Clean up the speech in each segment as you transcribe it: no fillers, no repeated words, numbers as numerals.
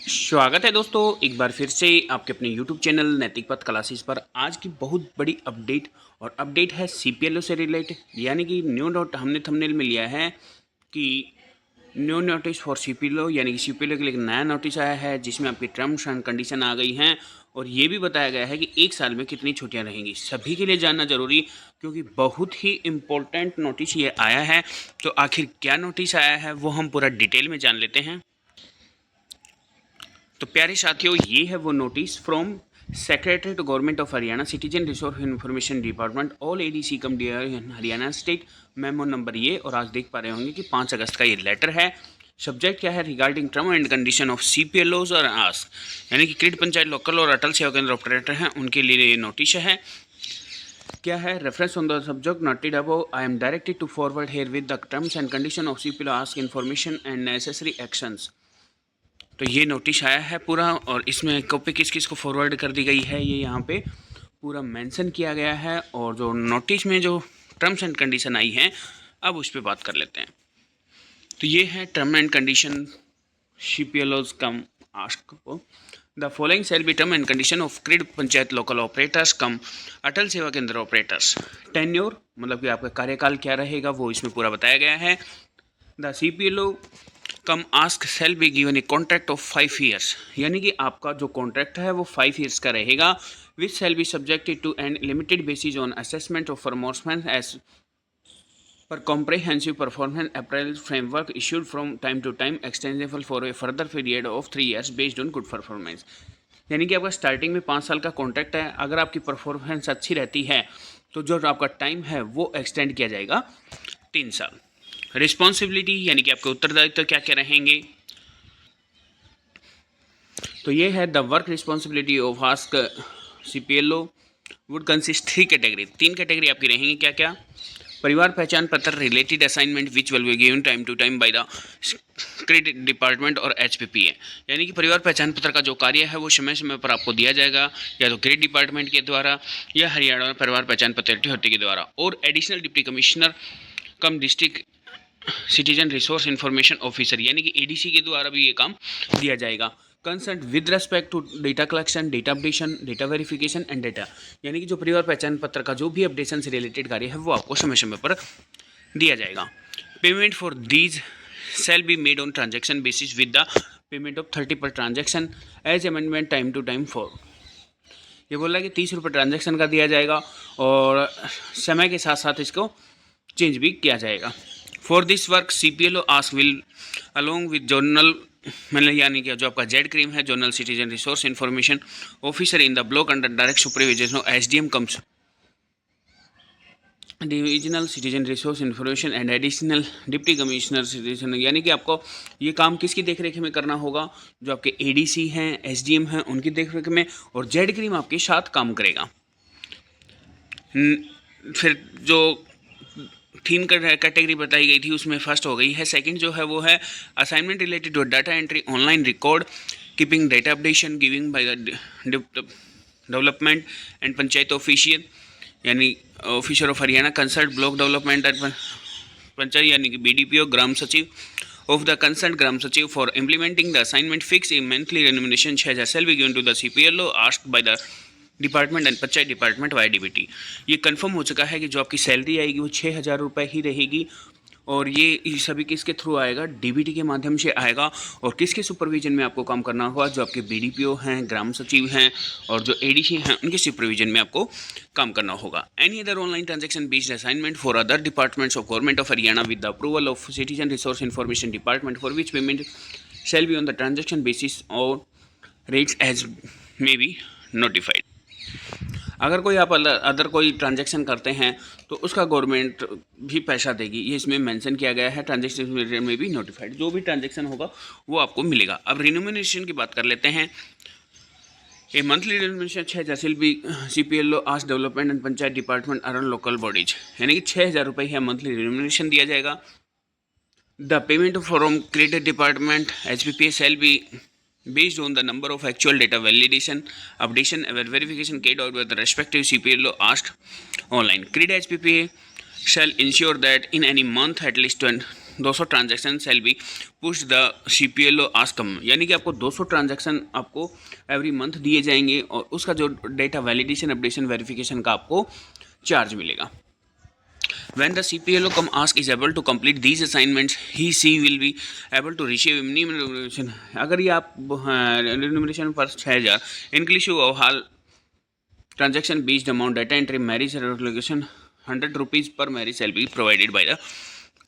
स्वागत है दोस्तों एक बार फिर से आपके अपने YouTube चैनल नैतिक पथ क्लासेस पर। आज की बहुत बड़ी अपडेट है CPLO से रिलेटेड, यानी कि न्यू नोट हमने थंबनेल में लिया है कि न्यू नोटिस फॉर CPLO, यानी कि CPLO के लिए एक नया नोटिस आया है जिसमें आपकी टर्म्स एंड कंडीशन आ गई हैं और ये भी बताया गया है कि एक साल में कितनी छुट्टियां रहेंगी। सभी के लिए जानना जरूरी, क्योंकि बहुत ही इम्पोर्टेंट नोटिस ये आया है। तो आखिर क्या नोटिस आया है वो हम पूरा डिटेल में जान लेते हैं। तो प्यारे साथियों, ये है वो notice from secretary to government of Haryana, citizen resource information department, all ADC cum Haryana state, memo number ये। और आज देख पा रहे होंगे कि 5 अगस्त का ये लेटर है। सब्जेक्ट क्या है? Regarding term and condition of CPLOs और आस्क, यानी कि क्रीड पंचायत लोकल और अटल सेवा केंद्र ऑपरेटर हैं उनके लिए ये नोटिस है। क्या है? Reference on the subject noted above, I am directed to forward herewith the terms and condition of CPLO ASK information and necessary actions. तो ये नोटिस आया है पूरा, और इसमें कॉपी किस किस को फॉरवर्ड कर दी गई है ये यहाँ पे पूरा मेंशन किया गया है। और जो नोटिस में जो टर्म्स एंड कंडीशन आई हैं, अब उस पर बात कर लेते हैं। तो ये है term and condition CPLOs cum ask को। The following shall be term and condition of CRID panchayat local operators cum Atal Seva Kendra operators. Tenure मतलब कि आपका कार्यकाल क्या रहेगा वो इसमें पूरा बताया गया है। The CPLO cum ASK shall be given a contract of 5 years, यानी कि आपका जो कॉन्ट्रैक्ट है वो 5 ईयर्स का रहेगा, which shall be subjected to and limited basis on assessment of performance as per comprehensive performance appraisal framework issued from time to time, extendable for a further period of 3 years based on good performance. यानी कि आपका starting में 5 साल का contract है, अगर आपकी performance अच्छी रहती है तो जो आपका टाइम है वो एक्सटेंड किया जाएगा 3 साल। रिस्पॉन्सिबिलिटी यानी कि आपके उत्तरदायित्व क्या क्या रहेंगे, तो ये है the work responsibility of ASK CPLO would consist 3 category. 3 category आपकी रहेंगी। क्या क्या? Parivar Pehchan Patra related assignment which will be given time to time by the CRID department और HPPA, यानी कि परिवार पहचान पत्र का जो कार्य है वो समय समय पर आपको दिया जाएगा, या तो क्रेडिट डिपार्टमेंट के द्वारा या हरियाणा परिवार पहचान पत्र अथॉरिटी के द्वारा। और additional deputy commissioner cum district citizen resource information officer, यानी कि ADC के द्वारा भी ये काम दिया जाएगा। Concern with respect to data collection, data updation, data verification and data, यानी कि जो परिवार पहचान पत्र का जो भी अपडेशन से रिलेटेड कार्य है वो आपको समय समय पर दिया जाएगा। Payment for these shall be made on transaction basis with the payment of 30 per transaction as amendment time to time for, ये बोल रहा है कि 30 रुपये ट्रांजेक्शन का दिया जाएगा और समय के साथ साथ इसको चेंज भी किया जाएगा। For this work CPLO ask will along with journal, मतलब यानी कि जो आपका जेड क्रीम है, journal citizen resource information officer in the block under direct supervision of SDM comes divisional citizen resource information and additional deputy commissioner citizen, यानी कि आपको ये काम किसकी देखरेख में करना होगा? जो आपके ADC हैं, SDM हैं, उनकी देखरेख में, और जेड क्रीम आपके साथ काम करेगा। फिर जो 3 कैटेगरी बताई गई थी उसमें फर्स्ट हो गई है। सेकंड जो है वो है assignment related to data entry online record keeping data updation giving by the development and panchayat official, यानी officer of Haryana consult block development panchayat, यानी कि BDPO ग्राम सचिव of the concern Gram Sachiv for implementing the assignment fix a monthly remuneration 6,000 shall be given to the CPLO asked by the department and panchayat department via DBT। ये confirm हो चुका है कि जो आपकी सैलरी आएगी वो 6,000 रुपये ही रहेगी, और ये सभी किसके थ्रू आएगा? DBT के माध्यम से आएगा। और किसके सुपरविजन में आपको काम करना होगा? जो आपके BDPO हैं, ग्राम सचिव हैं और जो ADC हैं उनके सुपरविजन में आपको काम करना होगा। Any other online transaction based assignment for other departments of government of Haryana with the approval of citizen resource information department for which payment shall be on the transaction basis और rates as may be notified. अगर कोई आप other कोई transaction करते हैं तो उसका government भी पैसा देगी, ये इसमें मेंशन किया गया है। ट्रांजैक्शन में भी नोटिफाइड जो भी ट्रांजैक्शन होगा वो आपको मिलेगा। अब रिन्यूमरेशन की बात कर लेते हैं। ए monthly remuneration 6,000 shall B CPLO ask development and panchayat department around local bodies, यानी कि 6,000 रुपये है मंथली रिन्यूमरेशन दिया जाएगा। The payment from credit department HPPA shall be based on the number of actual data validation, updation, and verification carried out by the respective CPLO asked online. CRED HPPA shall ensure that in any month at least 200 transaction shall be push the CPLO आज कम, यानी कि आपको 200 transaction आपको every month दिए जाएंगे और उसका जो डेटा वैलिडेशन अपडेशन वेरिफिकेशन का आपको चार्ज मिलेगा। When the CPLO come ask is able to complete these assignments, she will be able to receive minimum remuneration। अगर ये आप remuneration पर 6000 inclusive of all transaction based amount data entry marriage location 100 rupees per marriage shall be provided by the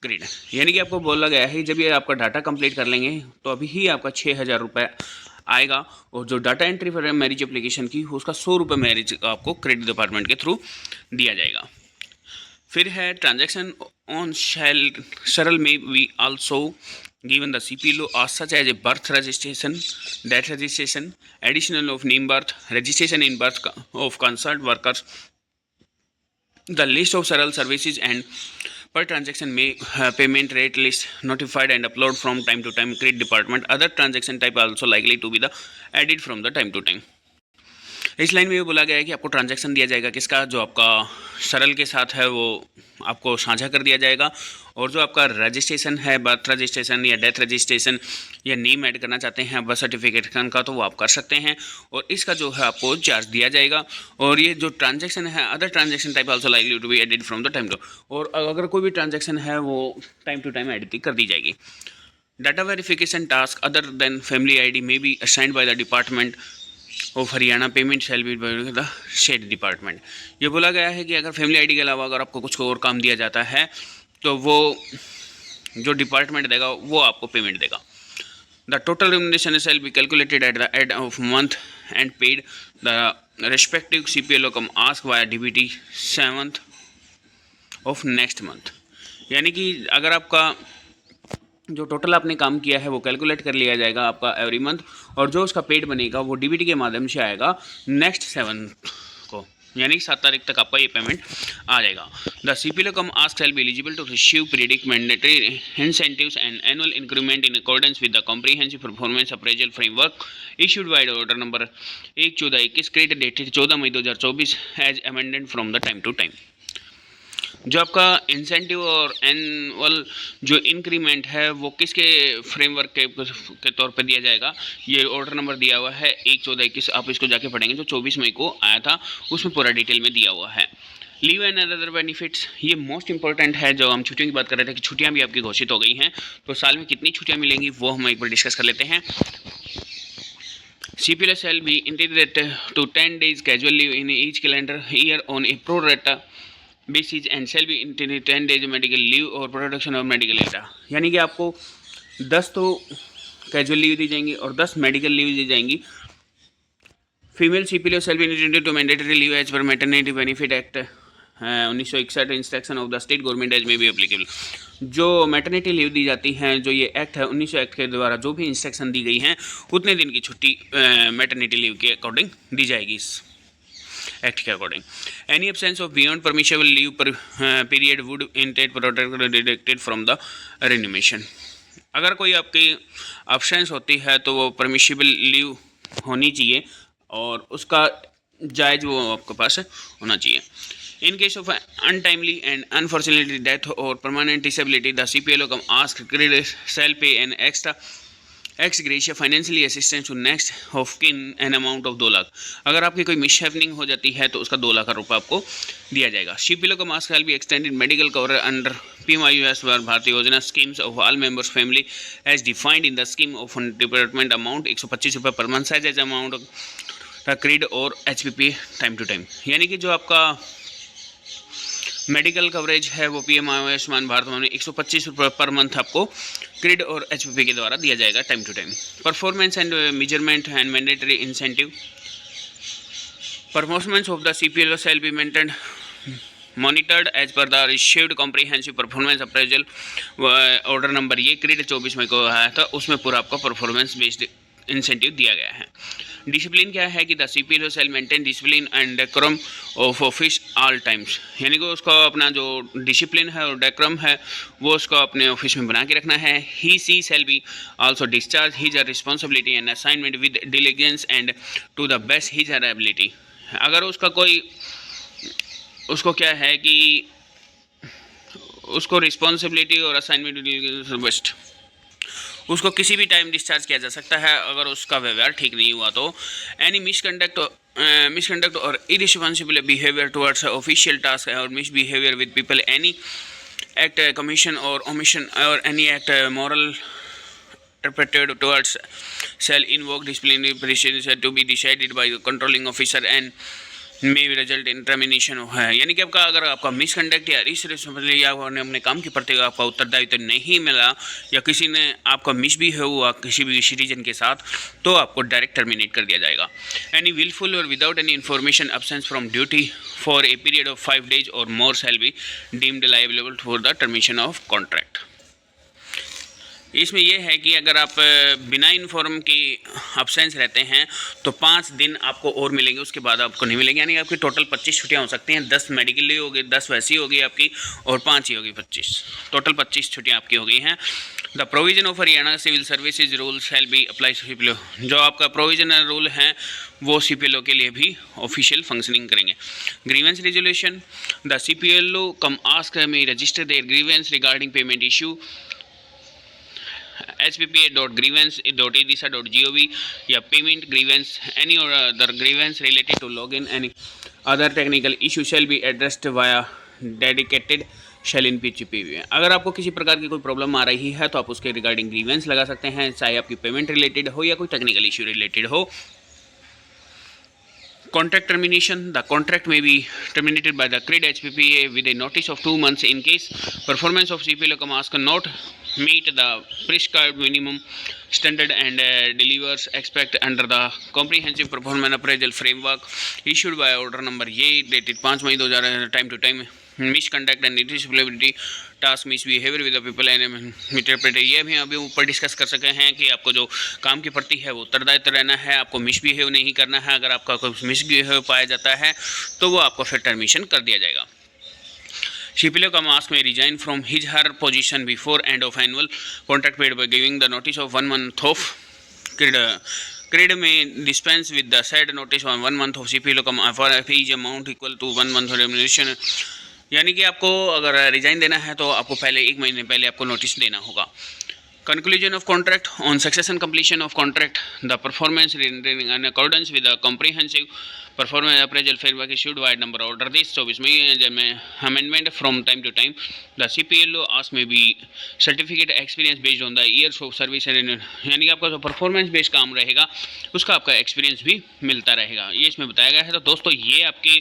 CRID, यानी कि आपको बोला गया है जब ये आपका डाटा कंप्लीट कर लेंगे तो अभी ही आपका 6000 रुपये आएगा और जो डाटा एंट्री पर है मैरिज एप्लीकेशन की उसका 100 रुपये मैरिज आपको क्रेडिट डिपार्टमेंट के थ्रू दिया जाएगा। फिर है ट्रांजैक्शन ऑन सरल में we also given the CPLO as such as a birth registration, death registration, additional of name birth, registration in birth of concerned workers, the list of सरल services and per transaction may payment rate list notified and upload from time to time credit department, other transaction type also likely to be the added from the time to time। इस line में ये बोला गया है कि आपको transaction दिया जाएगा किसका, जो आपका सरल के साथ है वो आपको साझा कर दिया जाएगा और जो आपका रजिस्ट्रेशन है बर्थ रजिस्ट्रेशन या डेथ रजिस्ट्रेशन या नेम ऐड करना चाहते हैं बर्थ सर्टिफिकेट का तो वो आप कर सकते हैं और इसका जो है आपको चार्ज दिया जाएगा। और ये जो ट्रांजैक्शन है other transaction type also likely to be added from the time to, और अगर कोई भी ट्रांजैक्शन है वो टाइम टू टाइम एडिट कर दी जाएगी। Data verification task other than family ID may be assigned by the department of Haryana payment shall be by the शेड डिपार्टमेंट। ये बोला गया है कि अगर फैमिली ID के अलावा अगर आपको कुछ और काम दिया जाता है तो वो जो डिपार्टमेंट देगा वो आपको पेमेंट देगा। The total remuneration shall be calculated at the end of month and paid the respective CPLO cum ask via DBT 7th of next month, यानी कि अगर आपका जो टोटल आपने काम किया है वो कैलकुलेट कर लिया जाएगा आपका एवरी मंथ और जो उसका पेड बनेगा वो DBT के माध्यम से आएगा नेक्स्ट 7 को, यानी 7 तारीख तक आपका ये पेमेंट आ जाएगा। The CPLO cum ASK shall be eligible to receive periodic mandatory incentives and annual increment in accordance with the comprehensive performance appraisal framework issued by order number 1/14/21 CRID dated 14 May 2024 as amended from the time to time. जो आपका incentive और annual जो increment है वो किसके framework के तौर पर दिया जाएगा, ये ऑर्डर नंबर दिया हुआ है 1/14/21, आप इसको जाके पढ़ेंगे जो 24 मई को आया था उसमें पूरा डिटेल में दिया हुआ है। लीव एंड अदर बेनिफिट्स, ये मोस्ट इंपॉर्टेंट है। जो हम छुट्टियों की बात कर रहे थे कि छुट्टियां भी आपकी घोषित हो गई हैं तो साल में कितनी छुट्टियां मिलेंगी वो हम एक बार डिस्कस कर लेते हैं। CPLO shall be integrated to 10 days casual leave in each calendar year on a pro rata basis and shall be integrated 10 days medical leave और प्रोडक्शन ऑफ मेडिकल डेटा, यानी कि आपको 10 तो कैजुअल लीव दी जाएंगी और 10 मेडिकल लीव दी जाएंगी। Female CPLO shall be integrated to mandatory leave as per maternity benefit act 1961 instruction of the state government as में भी एप्लीकेबल। जो मैटरनिटी लीव दी जाती हैं जो ये एक्ट है 1900 एक्ट के द्वारा जो भी इंस्ट्रक्शन दी गई हैं उतने दिन की छुट्टी मैटरनिटी लीव के अकॉर्डिंग दी जाएगी इस एक्ट के according. Any absence of beyond permissible leave per period would intend protect deducted from the remuneration. अगर कोई आपकी एब्सेंस होती है तो वो परमिशेबल लीव होनी चाहिए और उसका जायज़ वो आपके पास होना चाहिए। In case of untimely and unfortunately death or permanent disability, the CPLO come ask creditors shall pay an extra ex gratia financially assistance to next of kin an amount of 2 lakh. अगर आपकी कोई मिसहैपनिंग हो जाती है तो उसका 2 लाख रुपये आपको दिया जाएगा। CPLO come ask shall be extended medical cover under PMIUS भारतीय योजना schemes of all members family as defined in the scheme of department amount 125 रुपये per month size as amount CRID और HPP टाइम टू टाइम, यानी कि जो आपका medical coverage है वो PM आयुष्मान भारत में 125 रुपये पर मंथ आपको क्रेड और HPP के द्वारा दिया जाएगा time to time. Performance and measurement and mandatory incentive, performance of the CPLO shall be maintained monitored as per the received comprehensive performance appraisal order number ये CRID 24 मई को आया था उसमें पूरा आपका परफॉर्मेंस बेस्ड इंसेंटिव दिया गया है। डिसिप्लिन क्या है कि the CPLO shall maintain discipline and decorum of office all times, यानी कि उसको अपना जो डिसिप्लिन है और डेकोरम है वो उसको अपने ऑफिस में बना के रखना है। He she shall be also discharge his responsibility and assignment with diligence and to the best his ability. अगर उसका कोई उसको क्या है कि उसको रिस्पॉन्सिबिलिटी और असाइनमेंट बेस्ट उसको किसी भी टाइम डिस्चार्ज किया जा सकता है अगर उसका व्यवहार ठीक नहीं हुआ तो। एनी मिसकंडक्ट और irresponsible behaviour towards official task और misbehaviour with people, any act commission और ओमिशन और any act moral interpreted towards shall invoke disciplinary proceedings to be decided by the controlling officer and may result in termination है। यानी कि आपका अगर आपका misconduct या इरिस्पॉन्सिबिलिटी या अपने काम के प्रति आपका उत्तरदायित्व नहीं मिला या किसी ने आपका मिसबिहेव हुआ किसी भी सिटीजन के साथ तो आपको डायरेक्ट टर्मिनेट कर दिया जाएगा। एनी विलफुल और without any information absence from duty for a period of 5 days और more shall be deemed liable for the termination of contract. इसमें यह है कि अगर आप बिना इन्फॉर्म के अब्सेंस रहते हैं तो 5 दिन आपको और मिलेंगे, उसके बाद आपको नहीं मिलेंगे। यानी आपकी टोटल 25 छुट्टियाँ हो सकती हैं। 10 मेडिकल लीव होगी, 10 वैसी होगी आपकी और 5 ही होगी 25, टोटल 25 छुट्टियाँ आपकी हो गई हैं। The provision of Haryana civil services rule shall be apply CPLO, जो आपका प्रोविजनल रूल है वो सीपीएलओ के लिए भी ऑफिशियल फंक्शनिंग करेंगे। Grievance resolution, the CPLO come ask may register their grievance regarding payment issue hppa.grievance.edisa.gov या पेमेंट ग्रीवेंस एनी और other grievance related to login any other technical issue shall be addressed via dedicated cell in PGP। अगर आपको किसी प्रकार की कोई problem आ रही है तो आप उसके रिगार्डिंग ग्रीवेंस लगा सकते हैं, चाहे आपकी पेमेंट रिलेटेड हो या कोई टेक्निकल इशू रिलेटेड हो। Contract termination, the contract may be terminated by the CRID HPPA with a notice of 2 months in case performance of CPLO ask not meet the prescribed minimum standard and delivers expect under the comprehensive performance appraisal framework issued by order number A dated 5 May 2000 time to time misconduct and irresponsibility task misbehaviour with the people and interpreter. ये भी अभी ऊपर discuss कर सके हैं कि आपको जो काम के प्रति है वो उत्तरदायित्व रहना है, आपको मिसबिहेव नहीं करना है। अगर आपका कोई मिसबिहेव पाया जाता है तो वो आपको फिर टर्मिनेशन कर दिया जाएगा। CPLO का मास्क में resign from his her position before end of annual contract paid by giving the notice of 1 month of CRID may dispense with the said notice on 1 month of CPLO का for fees amount equal to 1 month remuneration. यानी कि आपको अगर resign देना है तो आपको पहले 1 महीने पहले आपको नोटिस देना होगा। Conclusion of contract, on success and completion of contract the performance in accordance with the comprehensive performance appraisal framework issued by number order this 24 May में amendment from time to time the CPLO ask may be certificate experience based on the years of service. यानी कि आपका जो performance based काम रहेगा उसका आपका experience भी मिलता रहेगा, ये इसमें बताया गया है। तो दोस्तों ये आपके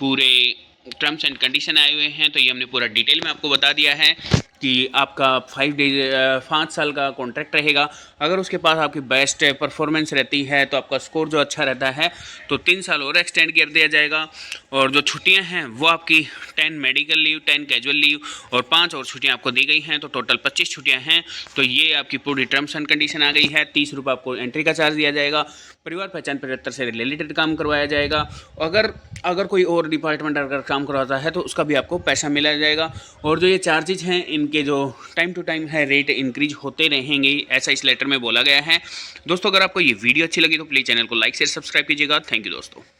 पूरे टर्म्स एंड कंडीशन आए हुए हैं, तो ये हमने पूरा डिटेल में आपको बता दिया है कि आपका 5 साल का कॉन्ट्रैक्ट रहेगा। अगर उसके पास आपकी बेस्ट परफॉर्मेंस रहती है तो आपका स्कोर जो अच्छा रहता है तो 3 साल और एक्सटेंड कर दिया जाएगा। और जो छुट्टियां हैं वो आपकी 10 मेडिकल लीव, 10 कैजुअल लीव और 5 और छुट्टियां आपको दी गई हैं, तो टोटल 25 छुट्टियां हैं। तो ये आपकी पूरी टर्म्स एंड कंडीशन आ गई है। 30 रुपये आपको एंट्री का चार्ज दिया जाएगा। परिवार पहचान 75 से रिलेटेड काम करवाया जाएगा। अगर कोई और डिपार्टमेंट अगर काम करवाता है तो उसका भी आपको पैसा मिला जाएगा। और जो ये चार्जेज हैं इनके जो टाइम टू टाइम है रेट इंक्रीज होते रहेंगे, ऐसा इस लेटर में बोला गया है। दोस्तों अगर आपको ये वीडियो अच्छी लगी तो प्लीज़ चैनल को लाइक शेयर सब्सक्राइब कीजिएगा। थैंक यू दोस्तों।